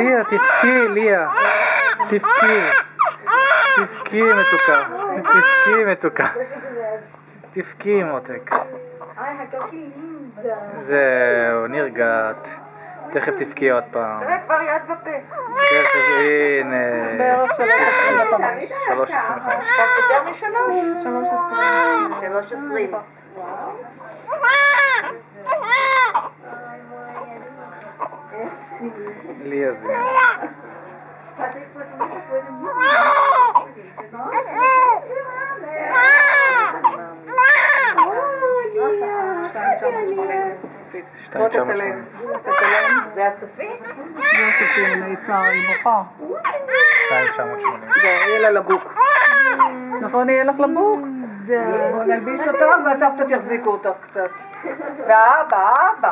ליה, תבכי, ליה. תבכי. תבכי מתוקה. תבכי מתוקה. תבכי מותק. זהו, נרגעת. תכף תבכי עוד פעם. כבר יד בפה. תכף, הנה. בערך 3:25. 3:25. יותר משלוש? 3:20. 3:20. ליה זה. בוא תצלם. זה הסופי? זה הסופי, נעצר, היא בוכה. 2,980. זה, יהיה לה לבוק. נכון, יהיה לך לבוק? בוא נלביש אותך והסבתות יחזיקו אותך קצת. ואבא, אבא.